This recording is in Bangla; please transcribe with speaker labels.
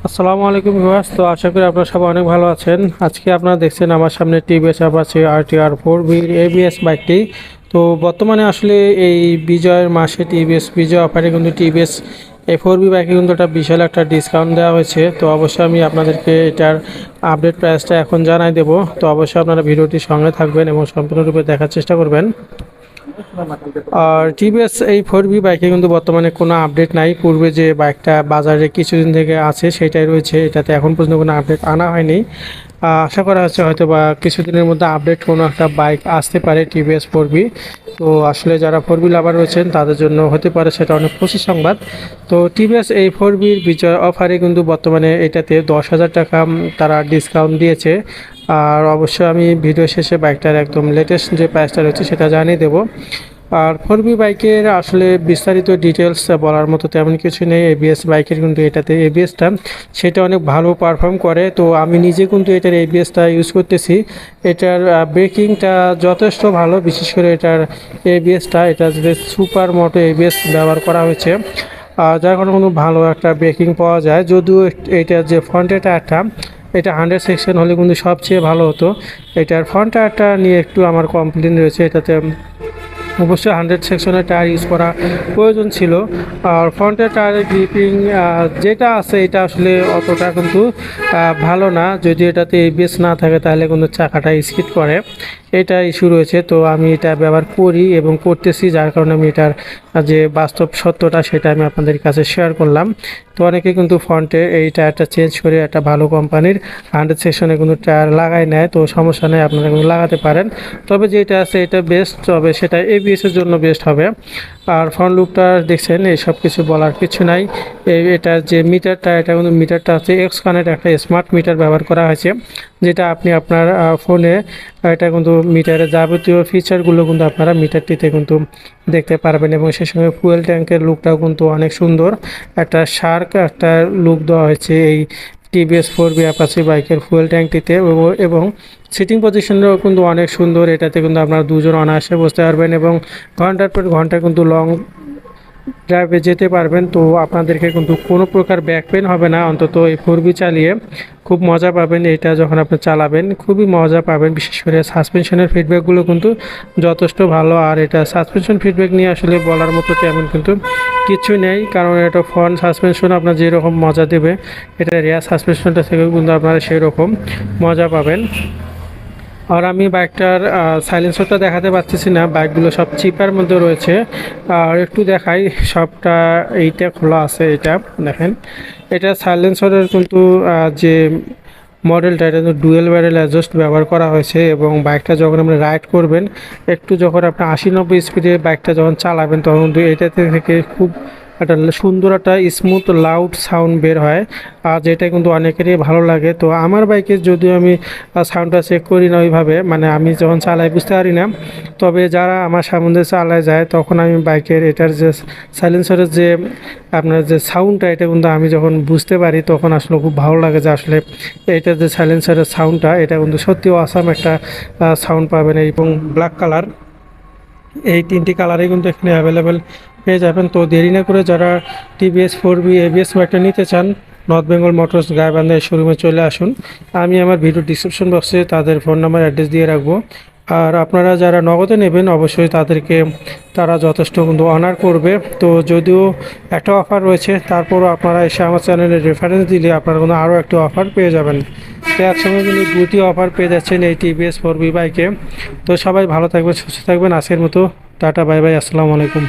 Speaker 1: আসসালামু আলাইকুম ভিউয়ার্স। তো আশা করি আপনারা সবাই অনেক ভালো আছেন। আজকে আপনারা দেখছেন আমার সামনে TVS Apache RTR 4B ABS বাইকটি। তো বর্তমানে আসলে এই বিজয়ের মাসে টিভিএস বিজয় অফারে কিন্তু টিভিএস এই 4B বাইকে কিন্তু একটা বিশাল একটা ডিসকাউন্ট দেওয়া হয়েছে। তো অবশ্যই আমি আপনাদেরকে এটার আপডেট প্রাইসটা এখন জানাই দেবো। তো অবশ্যই আপনারা ভিডিওটির সঙ্গে থাকবেন এবং সম্পূর্ণরূপে দেখার চেষ্টা করবেন। আর টিভিএস এই 4B বাইকে কিন্তু বর্তমানে কোনো আপডেট নাই। পূর্বে যে বাইকটা বাজারে কিছুদিন থেকে আছে সেটাই রয়েছে, এটাতে এখন পর্যন্ত কোনো আপডেট আনা হয়নি। আশা করা হচ্ছে হয়তো বা কিছুদিনের মধ্যে আপডেট কোনো একটা বাইক আসতে পারে টিভিএস 4B। তো আসলে যারা 4B লাভার রয়েছেন তাদের জন্য হতে পারে সেটা অনেক খুশি সংবাদ। তো টিভিএস এই 4Bর বিজয় অফারে কিন্তু বর্তমানে এটাতে 10,000 টাকা তারা ডিসকাউন্ট দিয়েছে। আর অবশ্যই আমি ভিডিও শেষে বাইকটার একদম লেটেস্ট যে প্রাইসটা রয়েছে সেটা জানিয়ে দেবো। আর 4B বাইকের আসলে বিস্তারিত ডিটেলস বলার মতো তেমন কিছু নেই। এবিএস বাইকের কিন্তু এটাতে এবিএসটা সেটা অনেক ভালো পারফর্ম করে। তো আমি নিজে কিন্তু এটার এবিএসটা ইউজ করতেছি। এটার ব্রেকিংটা যথেষ্ট ভালো, বিশেষ করে এটার এবিএসটা এটা যে সুপার মোটো এবিএস ব্যবহার করা হয়েছে, যার কারণে কোনো ভালো একটা ব্রেকিং পাওয়া যায়। যদিও এটার যে ফ্রন্টের টায়ারটা এটা 100 সেকশন হলে কিন্তু সবচেয়ে ভালো হতো। এটার ফ্রন্ট টায়ারটা নিয়ে একটু আমার কমপ্লেন রয়েছে, এটাতে অবশ্যই 100 সেকশনের টায়ার ইউজ করা প্রয়োজন ছিল। আর ফ্রন্টের টায়ারের গ্রিপিং যেটা আছে এটা আসলে অতটা কিন্তু ভালো না। যদি এটাতে এবিএস না থাকে তাহলে কিন্তু চাকাটা স্কিড করে, এটা ইস্যু রয়েছে। তো আমি এটা ব্যবহার করি এবং করতেছি, যার কারণে আমি এটার যে বাস্তব সত্যটা সেটা আমি আপনাদের কাছে শেয়ার করলাম। তো অনেকে কিন্তু ফ্রন্টে এই টায়ারটা চেঞ্জ করে একটা ভালো কোম্পানির 100 সেকশনে কিন্তু টায়ার লাগাই নেয়। তো সমস্যা নেই, আপনারা কিন্তু লাগাতে পারেন। তবে যেটা আছে এটা বেস্ট, তবে সেটা এবিএসের জন্য বেস্ট হবে। আর ফ্রন্ট লুকটা দেখছেন, এইসব কিছু বলার কিছু নাই। এটার যে মিটারটা, এটা কিন্তু মিটারটা হচ্ছে এক্স কানেক্ট একটা স্মার্ট মিটার ব্যবহার করা হয়েছে, যেটা আপনি আপনার ফোনে এটা কিন্তু মিটারের যাবতীয় ফিচারগুলো কিন্তু আপনারা মিটারটিতে কিন্তু দেখতে পারবেন। এবং সেই সঙ্গে ফুয়েল ট্যাঙ্কের লুকটাও কিন্তু অনেক সুন্দর, একটা শার্ক একটা লুক দেওয়া হয়েছে এই টিভিএস 4B অ্যাপাচি বাইকের ফুয়েল ট্যাঙ্কটিতে। এবং সিটিং পজিশনটাও কিন্তু অনেক সুন্দর, এটাতে কিন্তু আপনারা দুজন অনায়াসে বসতে পারবেন এবং ঘন্টার পর ঘন্টা কিন্তু লং ড্রাইভে যেতে পারবেন। তো আপনাদেরকে কিন্তু কোনো প্রকার ব্যাক পেন হবে না, অন্তত এই 4B চালিয়ে খুব মজা পাবেন। এটা যখন আপনি চালাবেন খুবই মজা পাবেন। বিশেষ করে সাসপেনশনের ফিডব্যাকগুলো কিন্তু যথেষ্ট ভালো। আর এটা সাসপেনশন ফিডব্যাক নিয়ে আসলে বলার মতো তেমন কিন্তু কিছু নেই, কারণ এটা ফ্রন্ট সাসপেনশন আপনার যেরকম মজা দেবে এটা রিয়ার সাসপেনশনটা থেকেও কিন্তু আপনারা সেই রকম মজা পাবেন। আর আমি বাইকটার সাইলেন্সারটা দেখাতে পারতেছি না, বাইকগুলো সব চিপার মধ্যে রয়েছে। আর একটু দেখাই, সবটা এইটা খোলা আছে, এটা দেখেন। এটা সাইলেন্সারের কিন্তু যে মডেলটা এটা কিন্তু ডুয়েল ব্যারেল অ্যাডজাস্ট ব্যবহার করা হয়েছে। এবং বাইকটা যখন আপনি রাইড করবেন, একটু যখন আপনি 80-90 স্পিডে বাইকটা যখন চালাবেন তখন কিন্তু এটাতে থেকে খুব একটা সুন্দর একটা স্মুথ লাউড সাউন্ড বের হয়, আর যেটা কিন্তু অনেকেরই ভালো লাগে। তো আমার বাইকে যদিও আমি সাউন্ডটা চেক করি না ওইভাবে, মানে আমি যখন চালাই বুঝতে পারি না। তবে যারা আমার সামনে চালায় যায় তখন আমি বাইকের এটার যে সাইলেন্সারের যে আপনার যে সাউন্ডটা, এটা কিন্তু আমি যখন বুঝতে পারি তখন আসলে খুব ভালো লাগে যে আসলে এটার যে সাইলেন্সারের সাউন্ডটা এটা কিন্তু সত্যি অসাম একটা সাউন্ড পাবেন। এবং ব্ল্যাক কালার, এই তিনটি কালারই কিন্তু এখানে অ্যাভেলেবেল পেয়ে যাবেন। তো দেরি না করে যারা টিভিএস 4B এবিএস বাইকটা নিতে চান, নর্থ বেঙ্গল মোটরস গাইবান্ধা শোরুমে চলে আসুন। আমি আমার ভিডিও ডিসক্রিপশন বক্সে তাদের ফোন নাম্বার অ্যাড্রেস দিয়ে রাখবো। আর আপনারা যারা নগদে নেবেন অবশ্যই তারা যথেষ্ট কিন্তু অনার করবে। তো যদিও একটা অফার রয়েছে, তারপরও আপনারা এসে আমার চ্যানেলের রেফারেন্স দিলে আপনারা কিন্তু আরও একটা অফার পেয়ে যাবেন। তো একসঙ্গে কিন্তু দুটি অফার পেয়ে যাচ্ছেন এই টিভিএস 4B বাইকে। তো সবাই ভালো থাকবেন, সুস্থ থাকবেন। আজকের মতো টাটা, বাই বাই, আসসালামু আলাইকুম।